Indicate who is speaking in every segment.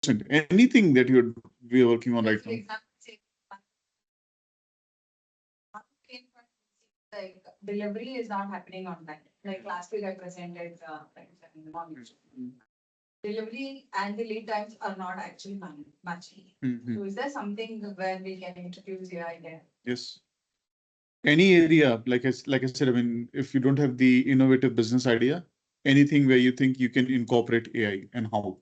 Speaker 1: Anything that we are working on right now.
Speaker 2: Like delivery is not happening on time. Like last week I presented in the morning. Delivery and the lead times are not actually matching. So is there something where we can introduce AI there?
Speaker 1: Yes. Any area, like I said, I mean, if you don't have the innovative business idea, anything where you think you can incorporate AI and how,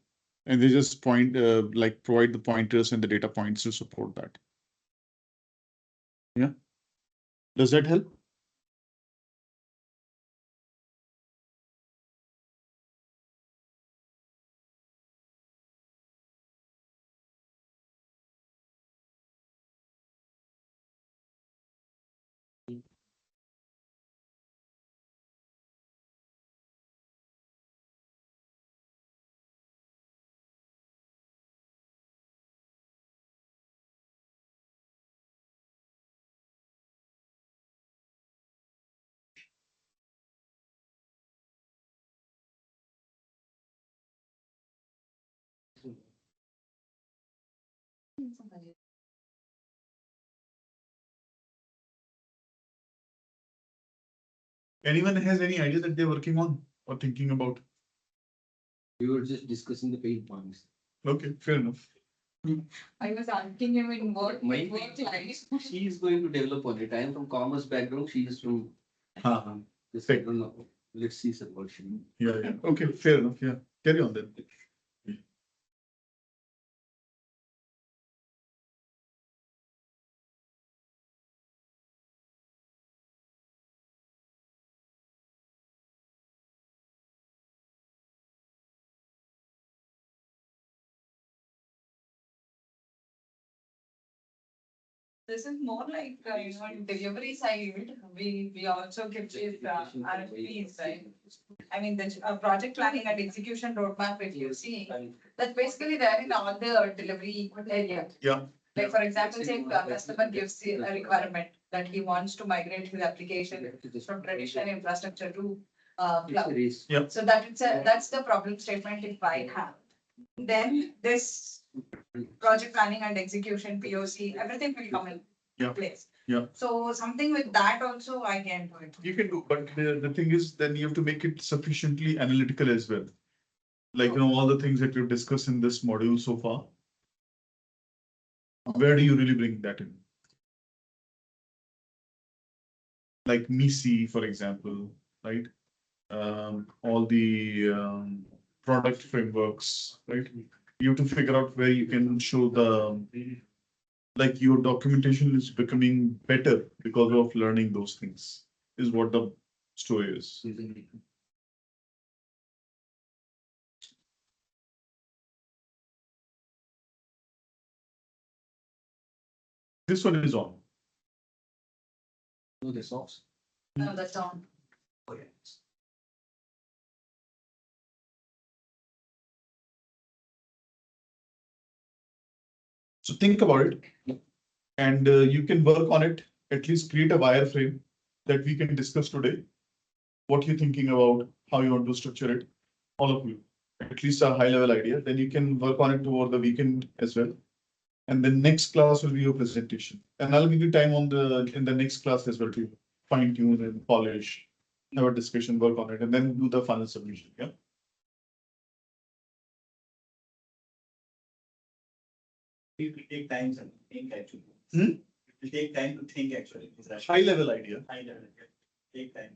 Speaker 1: and they just provide the pointers and the data points to support that. Yeah. Does that help? Anyone has any idea that they're working on or thinking about?
Speaker 3: We were just discussing the pain points.
Speaker 1: Okay, fair enough.
Speaker 2: I was asking him in work
Speaker 3: My
Speaker 2: life.
Speaker 3: She is going to develop on it. I am from commerce background. She is from this. I don't know. Let's see some version.
Speaker 1: Yeah, yeah. Okay, fair enough. Yeah. Carry on then.
Speaker 2: This is more like, in delivery side, we also give these RFPs, right? I mean, the project planning and execution roadmap, if you see, that's basically there in all the delivery area.
Speaker 1: Yeah.
Speaker 2: Like, for example, say a customer gives a requirement that he wants to migrate his application from traditional infrastructure to cloud.
Speaker 1: Yeah.
Speaker 2: So that's the problem statement if I have. Then this project planning and execution, POC, everything will come in place.
Speaker 1: Yeah.
Speaker 2: So something with that also I can do it.
Speaker 1: You can do, but the thing is, then you have to make it sufficiently analytical as well. Like, all the things that we've discussed in this module so far. Where do you really bring that in? Like MISI, for example, right? All the product frameworks, right? You have to figure out where you can show like your documentation is becoming better because of learning those things, is what the story is. This one is on.
Speaker 3: No, this off.
Speaker 2: No, that's on.
Speaker 3: Oh, yes.
Speaker 1: So think about it, and you can work on it, at least create a wireframe that we can discuss today. What you're thinking about, how you want to structure it, all of you, at least a high level idea. Then you can work on it toward the weekend as well. And the next class will be your presentation. And I'll give you time in the next class as well to fine tune and polish, have a discussion, work on it, and then do the final submission. Yeah.
Speaker 4: It will take time to think actually.
Speaker 1: Hmm?
Speaker 4: It will take time to think actually.
Speaker 1: High level idea.
Speaker 4: High level, take time.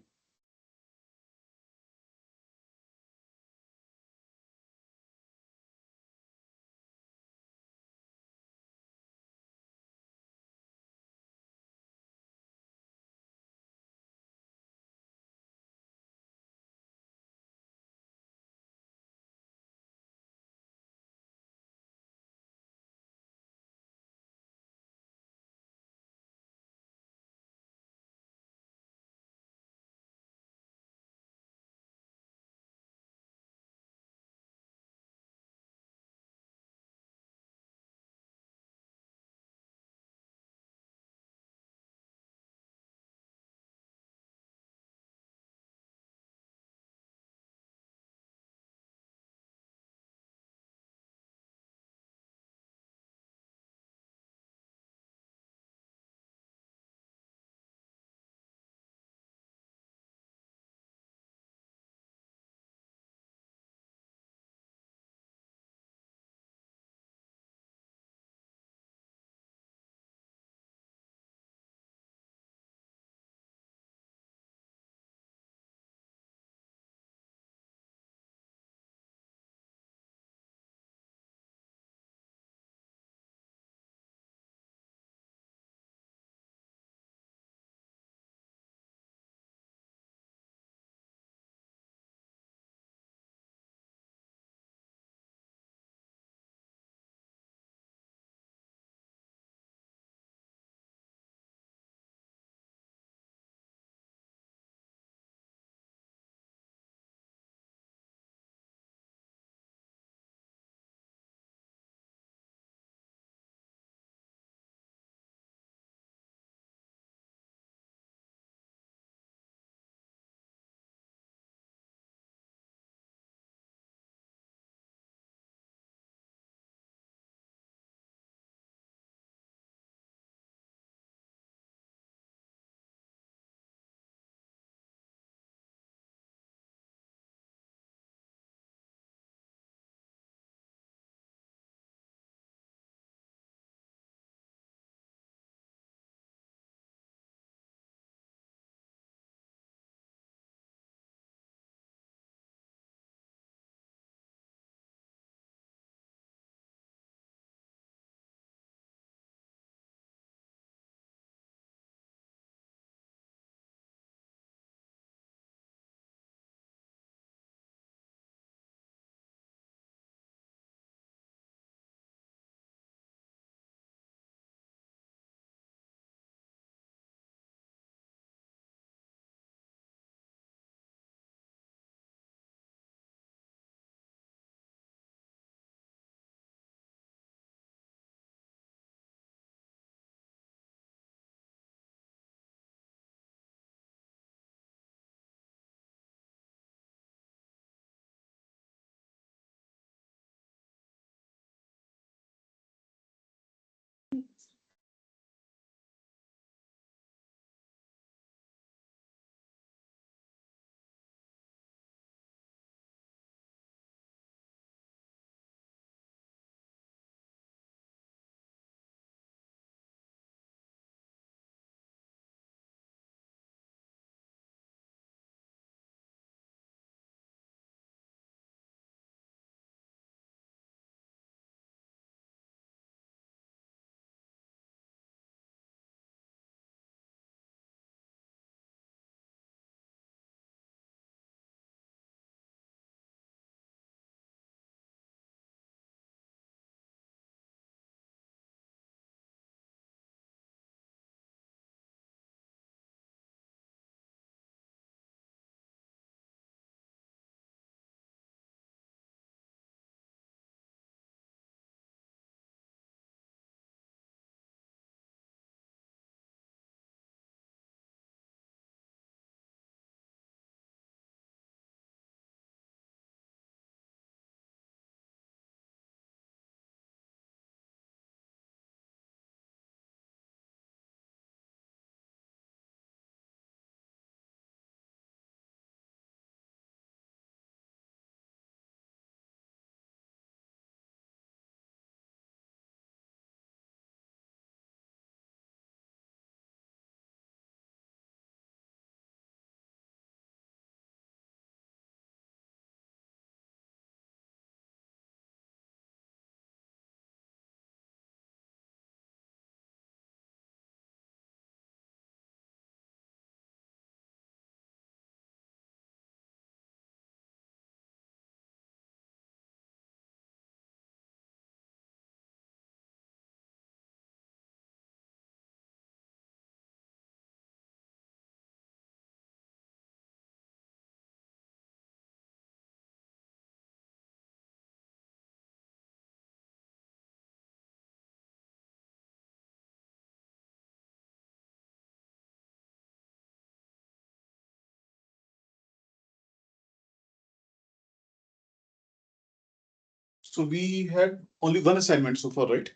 Speaker 1: So we had only one assignment so far, right?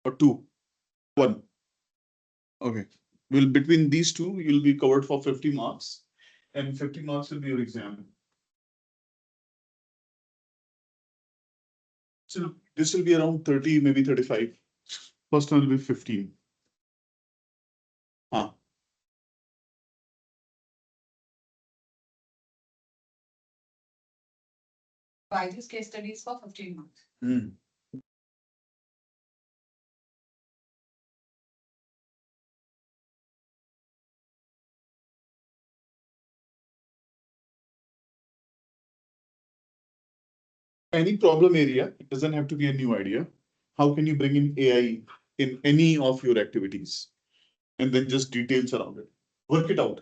Speaker 1: Or two? One. Okay. Well, between these two, you'll be covered for 50 marks, and 50 marks will be your exam. So this will be around 30, maybe 35. First one will be 15. Huh.
Speaker 2: Why these case studies for 15 months?
Speaker 1: Hmm. Any problem area, it doesn't have to be a new idea. How can you bring in AI in any of your activities? And then just details around it. Work it out.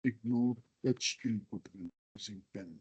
Speaker 1: Ignore H input using pen.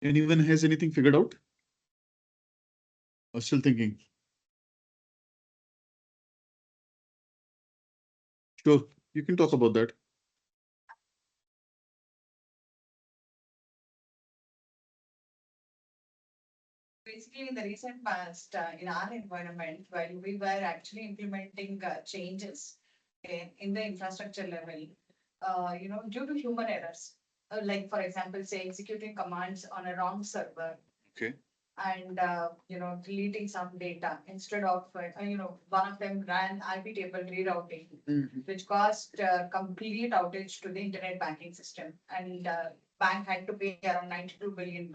Speaker 1: Anyone has anything figured out? Or still thinking? Sure, you can talk about that.
Speaker 2: Basically, in the recent past, in our environment, while we were actually implementing changes in the infrastructure level, due to human errors, like for example, say executing commands on a wrong server.
Speaker 1: Okay.
Speaker 2: And, deleting some data instead of, one of them ran IP table rerouting, which caused complete outage to the internet banking system. And bank had to pay around $92 billion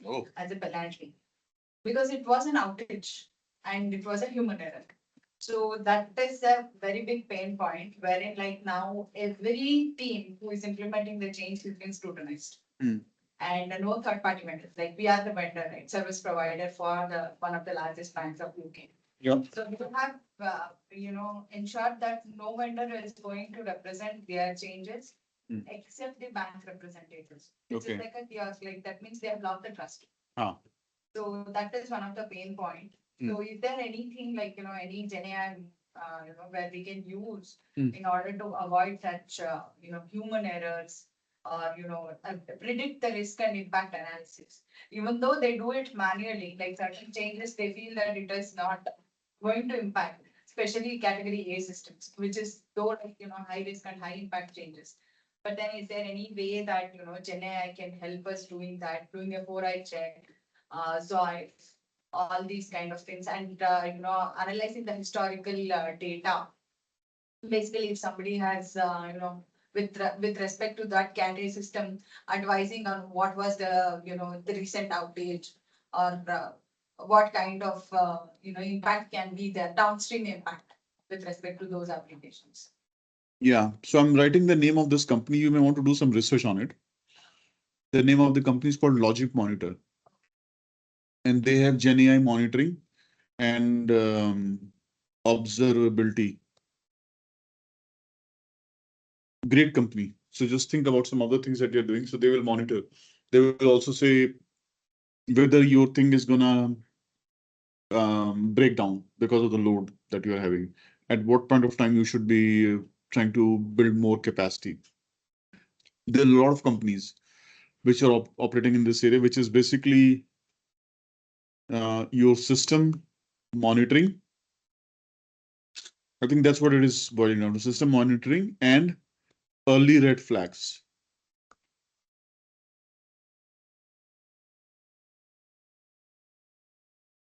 Speaker 1: Oh.
Speaker 2: as a penalty because it was an outage and it was a human error. So that is a very big pain point wherein like now every team who is implementing the change has been scrutinized. And no third party vendors, like we are the vendor, right, service provider for the one of the largest banks of UK.
Speaker 1: Yeah.
Speaker 2: So we have, ensured that no vendor is going to represent their changes except the bank representatives. Which is
Speaker 1: Okay.
Speaker 2: like a kiosk, like that means they have lost the trust.
Speaker 1: Ah.
Speaker 2: So that is one of the pain point. So is there anything like, any GenAI, where we can use in order to avoid such, human errors or, predict the risk and impact analysis? Even though they do it manually, like certain changes, they feel that it is not going to impact, especially category A systems, which is though like, high risk and high impact changes. But then is there any way that, GenAI can help us doing that, doing a 4-eye check? So all these kind of things and, analyzing the historical data. Basically, if somebody has, with respect to that category system, advising on what was the, the recent outage or what kind of, impact can be the downstream impact with respect to those applications.
Speaker 1: Yeah, so I'm writing the name of this company. You may want to do some research on it. The name of the company is called Logic Monitor. And they have GenAI monitoring and observability. Great company. So just think about some other things that you're doing. So they will monitor. They will also say whether your thing is gonna break down because of the load that you are having. At what point of time you should be trying to build more capacity. There are a lot of companies which are operating in this area, which is basically your system monitoring. I think that's what it is boiling down to: system monitoring and early red flags.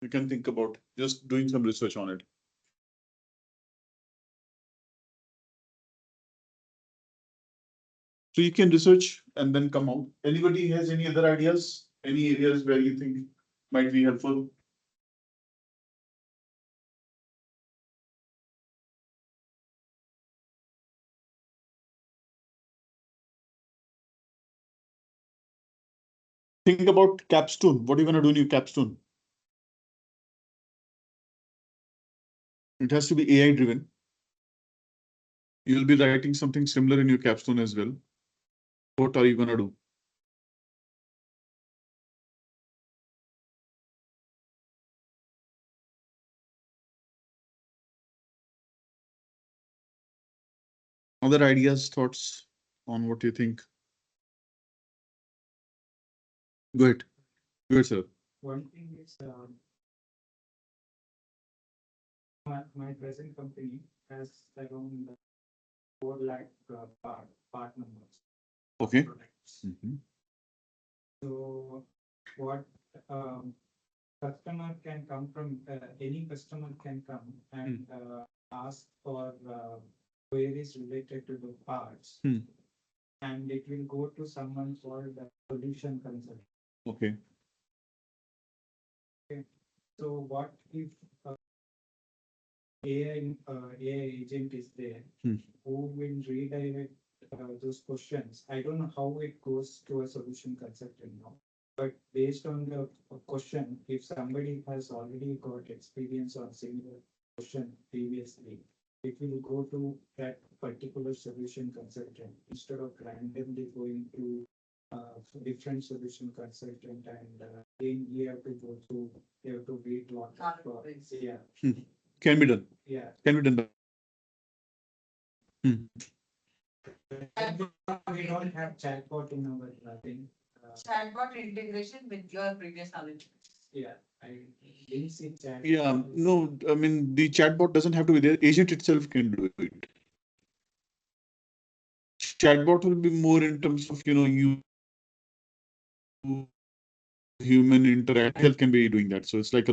Speaker 1: You can think about just doing some research on it. So you can research and then come out. Anybody has any other ideas? Any areas where you think might be helpful? Think about capstone. What are you going to do in your capstone? It has to be AI driven. You'll be writing something similar in your capstone as well. What are you going to do? Other ideas, thoughts on what you think? Go ahead. Go ahead, sir.
Speaker 5: One thing is, my present company has around 4 lakh part numbers.
Speaker 1: Okay.
Speaker 5: Products.
Speaker 1: Mm-hmm.
Speaker 5: So what customer can come from, any customer can come and ask for queries related to the parts. And it will go to someone called the solution consultant.
Speaker 1: Okay.
Speaker 5: So what if AI agent is there who will redirect those questions? I don't know how it goes to a solution consultant now, but based on the question, if somebody has already got experience on similar question previously, it will go to that particular solution consultant instead of randomly going to different solution consultant and then you have to go through, you have to wait lot. Yeah,
Speaker 1: Can be done.
Speaker 5: yeah.
Speaker 1: Can be done.
Speaker 5: We don't have chatbot in our thing.
Speaker 2: Chatbot integration with your previous knowledge.
Speaker 5: Yeah, I didn't see chat.
Speaker 1: Yeah, no, I mean, the chatbot doesn't have to be there. Agent itself can do it. Chatbot will be more in terms of, you human interact health can be doing that. So it's like,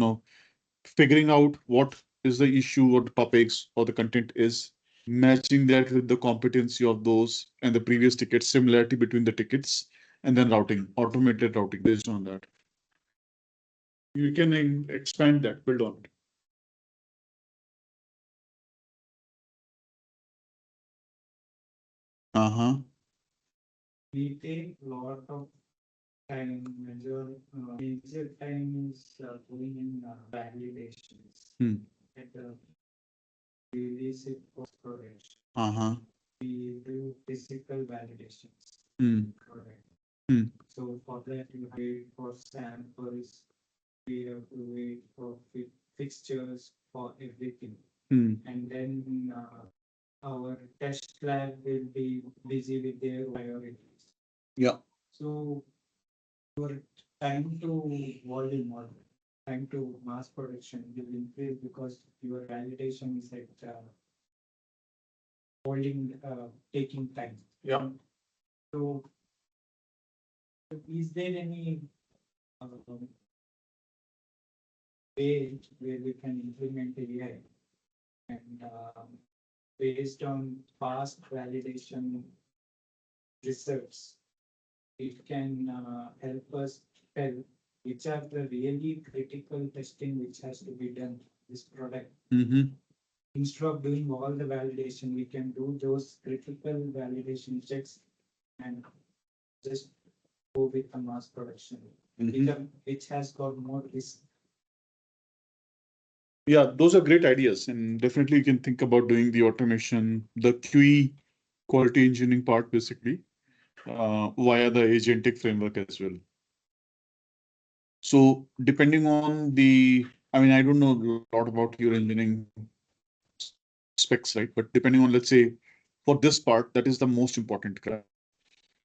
Speaker 1: figuring out what is the issue or the topics or the content is, matching that with the competency of those and the previous tickets, similarity between the tickets, and then routing, automated routing based on that. You can expand that, build on it.
Speaker 5: We take lot of time, major time is going in validations. At the release it post production. We do physical validations. Correct. So for that you wait for samples, we have to wait for fixtures for everything. And then our test lab will be busy with their priorities.
Speaker 1: Yeah.
Speaker 5: So your time to volume or time to mass production will increase because your validation is at taking time.
Speaker 1: Yeah.
Speaker 5: So is there any way where we can implement AI and based on past validation results, it can help us tell which are the really critical testing which has to be done this product. Instead of doing all the validation, we can do those critical validation checks and just go with the mass production, which has got more risk.
Speaker 1: Yeah, those are great ideas, and definitely you can think about doing the automation, the QE quality engineering part, basically, via the agentic framework as well. So depending on I mean, I don't know a lot about your engineering specs, right? But depending on, let's say, for this part, that is the most important.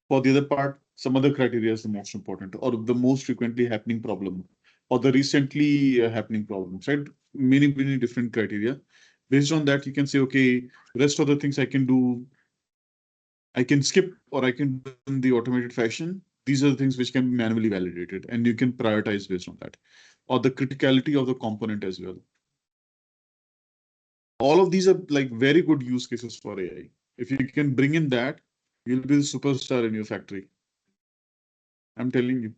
Speaker 1: For the other part, some other criteria is the most important, or the most frequently happening problem, or the recently happening problems, right? Many different criteria. Based on that, you can say, okay, rest of the things I can do, I can skip, or I can do in the automated fashion. These are the things which can be manually validated, and you can prioritize based on that, or the criticality of the component as well. All of these are like very good use cases for AI. If you can bring in that, you'll be the superstar in your factory. I'm telling you.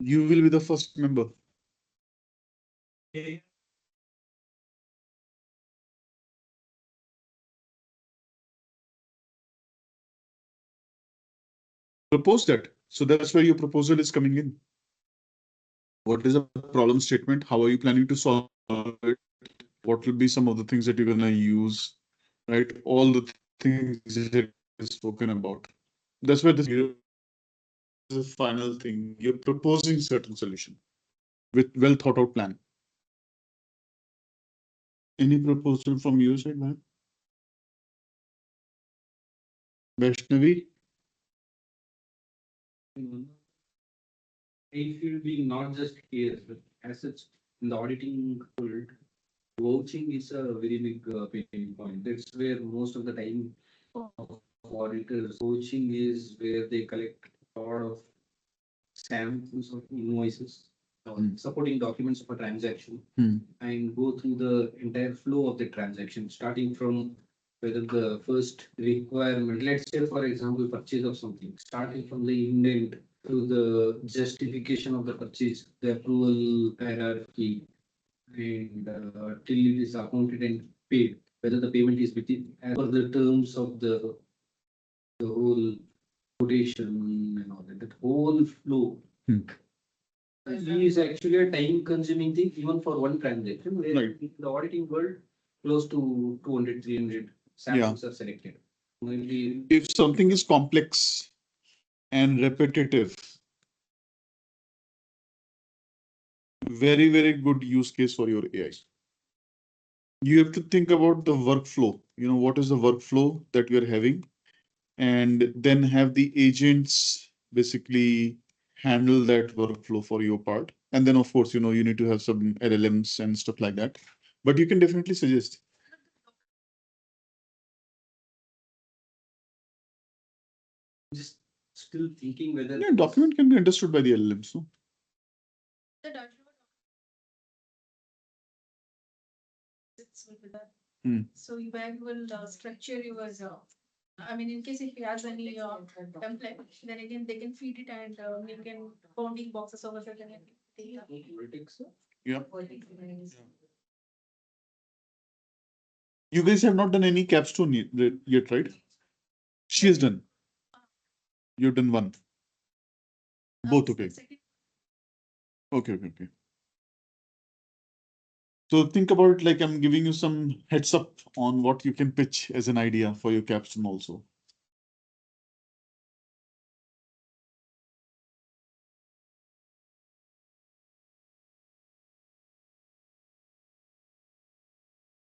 Speaker 1: You will be the first member. Propose that. So that's where your proposal is coming in. What is the problem statement? How are you planning to solve it? What will be some of the things that you're going to use, right? All the things that is spoken about. That's where this is the final thing. You're proposing certain solution with well thought out plan. Any proposal from your side, man? Vaishnavi?
Speaker 3: I feel being not just here, but as such in the auditing world, vouching is a very big pain point. That's where most of the time of auditors, vouching is where they collect a lot of samples of invoices, supporting documents of a transaction, and go through the entire flow of the transaction, starting from whether the first requirement, let's say, for example, purchase of something, starting from the indent to the justification of the purchase, the approval hierarchy, and till it is accounted and paid, whether the payment is within as per the terms of the whole quotation and all that, that whole flow. It is actually a time consuming thing, even for one transaction, where
Speaker 1: Right.
Speaker 3: in the auditing world, close to 200, 300 samples are selected. Maybe
Speaker 1: If something is complex and repetitive, very, very good use case for your AI. You have to think about the workflow. What is the workflow that we are having? And then have the agents basically handle that workflow for your part. And then, of course, you need to have some LLMs and stuff like that. But you can definitely suggest.
Speaker 3: just still thinking whether.
Speaker 1: Yeah, document can be understood by the LLMs. No?
Speaker 6: The document. With that.
Speaker 1: Hmm.
Speaker 6: So you bank will structure your, I mean, in case if he has any template, then again, they can feed it and you can bounding boxes over certain data.
Speaker 3: Politics.
Speaker 1: Yeah. You guys have not done any capstone yet, right? She has done. You've done one. Both, okay. Okay. So think about, like, I'm giving you some heads up on what you can pitch as an idea for your capstone also.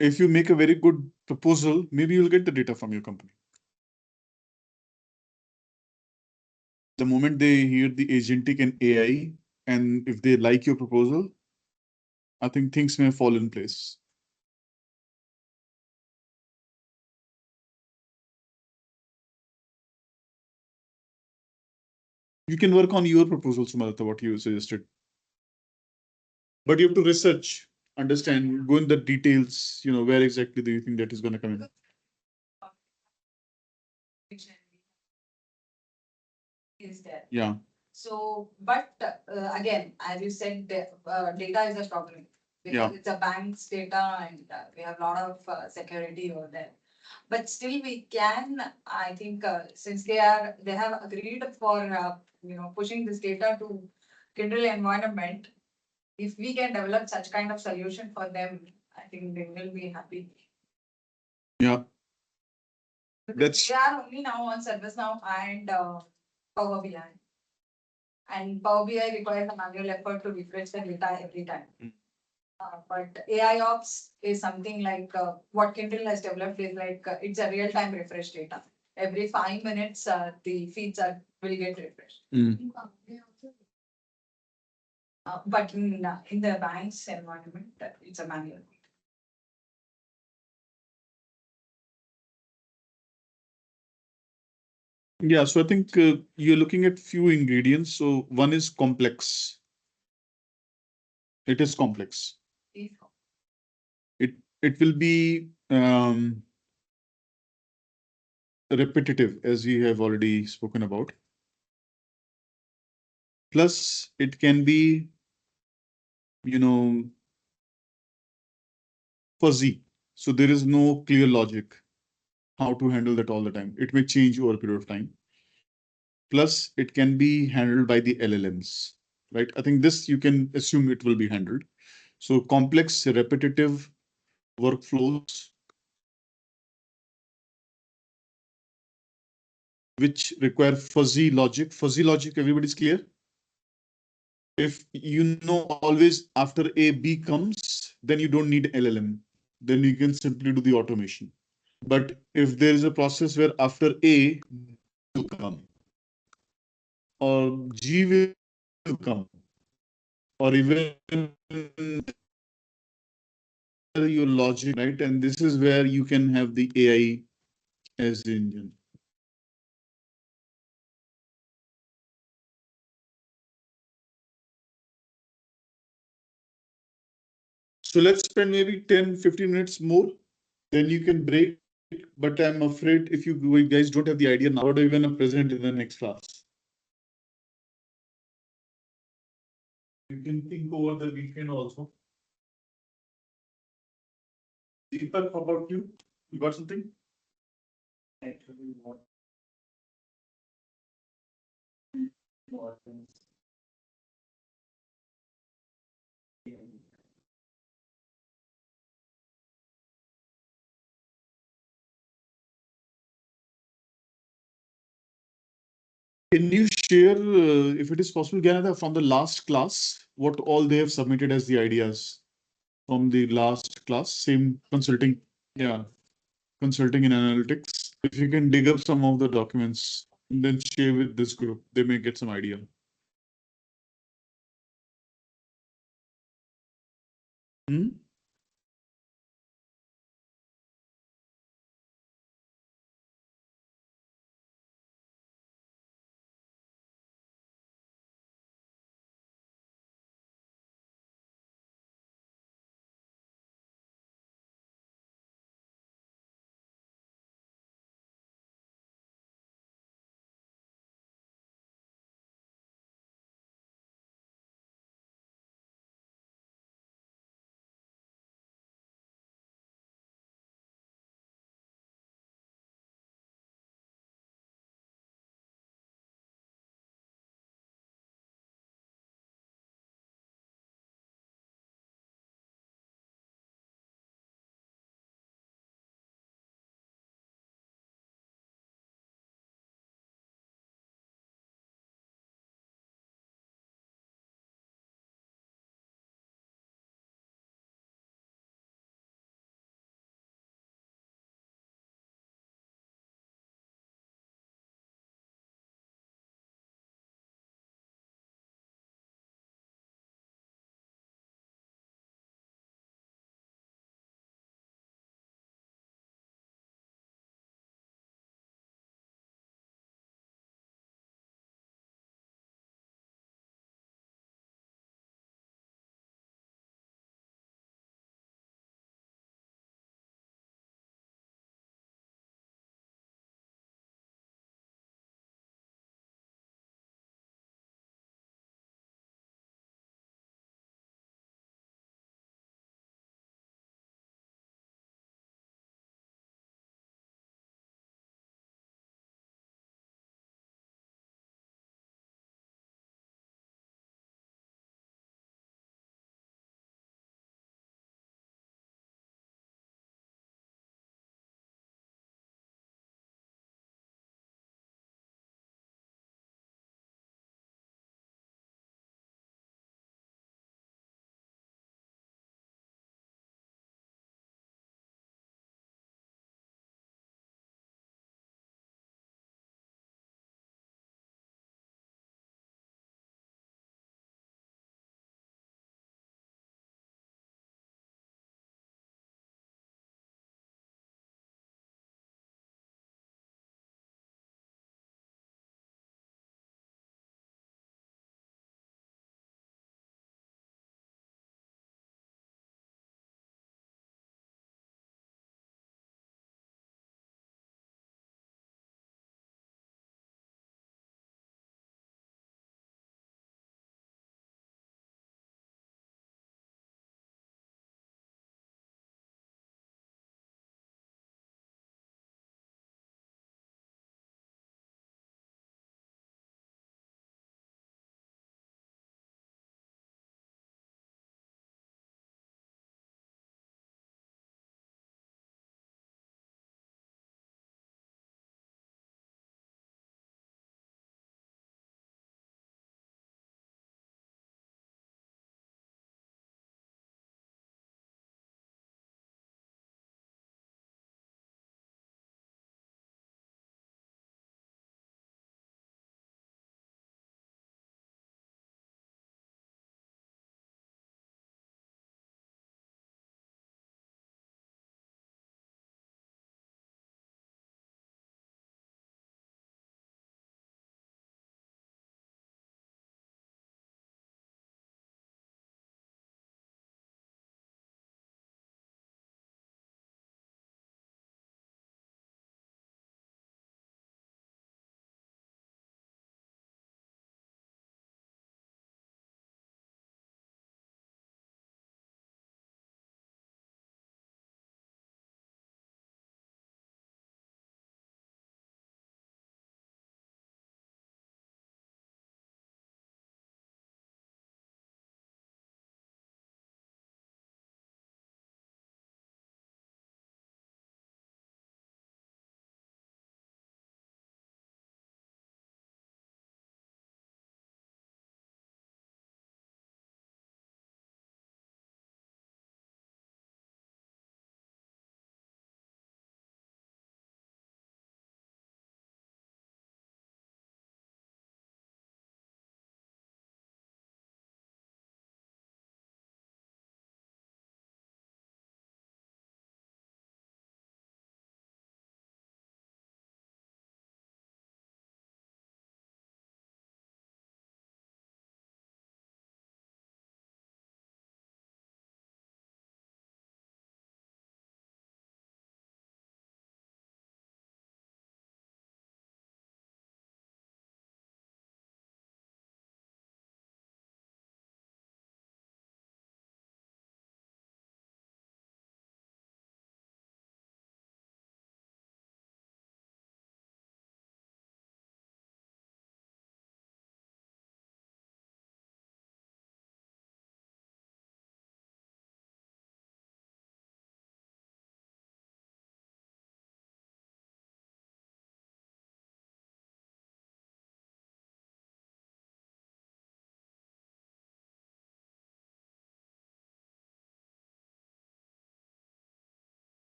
Speaker 1: If you make a very good proposal, maybe you'll get the data from your company. The moment they hear the agentic and AI, and if they like your proposal, I think things may fall in place. You can work on your proposal, Sumalata, what you suggested. But you have to research, understand, go in the details, where exactly do you think that is going to come in?
Speaker 2: Is there.
Speaker 1: Yeah.
Speaker 2: So, but again, as you said, data is a struggle.
Speaker 1: Yeah.
Speaker 2: Because it's a bank's data and we have a lot of security over there. But still we can, I think, since they have agreed for, pushing this data to Kindle environment, if we can develop such kind of solution for them, I think they will be happy.
Speaker 1: Yeah.
Speaker 2: Because they are only now on ServiceNow and Power BI. And Power BI requires a manual effort to refresh the data every time. But AI Ops is something like what Kindle has developed is like it's a real-time refresh data. Every 5 minutes, the feeds will get refreshed. But in the bank's environment, it's a manual.
Speaker 1: Yeah, so I think you're looking at few ingredients. So one is complex. It is complex. It will be repetitive, as we have already spoken about. Plus, it can be, fuzzy. So there is no clear logic how to handle that all the time. It may change over a period of time. Plus, it can be handled by the LLMs, right? I think this you can assume it will be handled. So complex, repetitive workflows which require fuzzy logic. Fuzzy logic, everybody's clear? If you know always after A, B comes, then you don't need LLM. Then you can simply do the automation. But if there is a process where after A will come, or G will come, or even your logic, right? And this is where you can have the AI as the engine. So let's spend maybe 10-15 minutes more, then you can break. But I'm afraid if you guys don't have the idea now, what are you going to present in the next class? You can think over the weekend also. Deepak, how about you? You got something?
Speaker 5: Actually, what
Speaker 1: Can you share, if it is possible, Ganada, from the last class, what all they have submitted as the ideas from the last class? Same consulting, yeah, consulting in analytics. If you can dig up some of the documents and then share with this group, they may get some idea. Hmm?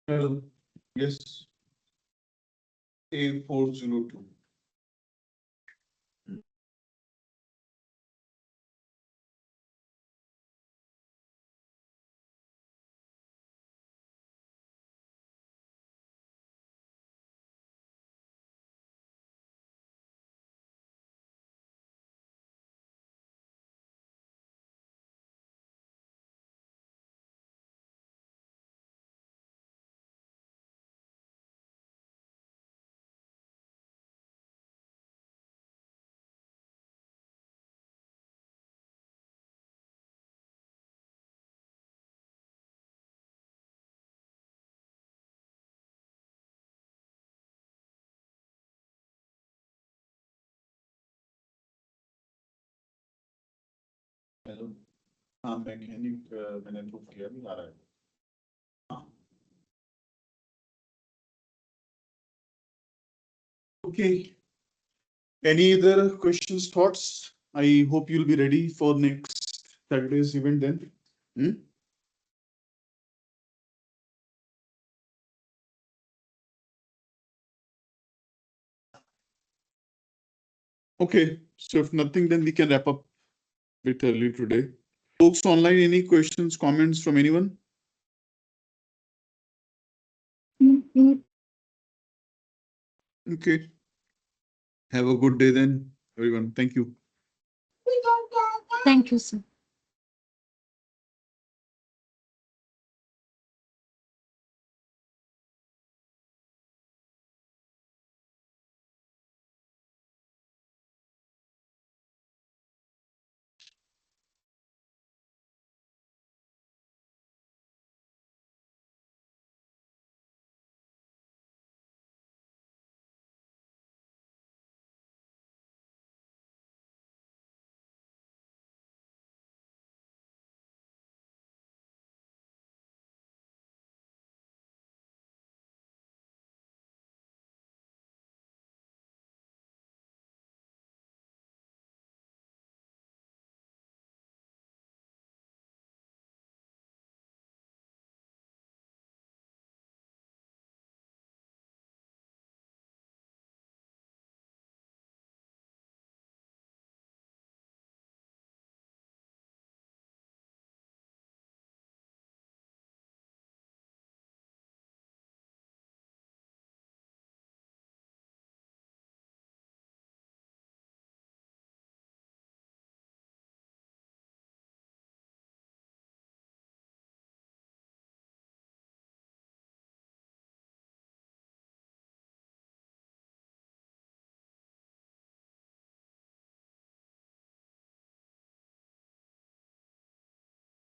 Speaker 1: Yes. A402. Hello हाँ mechanic मैंने तो किया नहीं आ रहा है हाँ okay any other questions thoughts I hope you'll be ready for next Saturday's event then hmm? Okay so if nothing then we can wrap up a bit early today folks online any questions comments from anyone okay have a good day then everyone thank you
Speaker 7: Thank you, sir.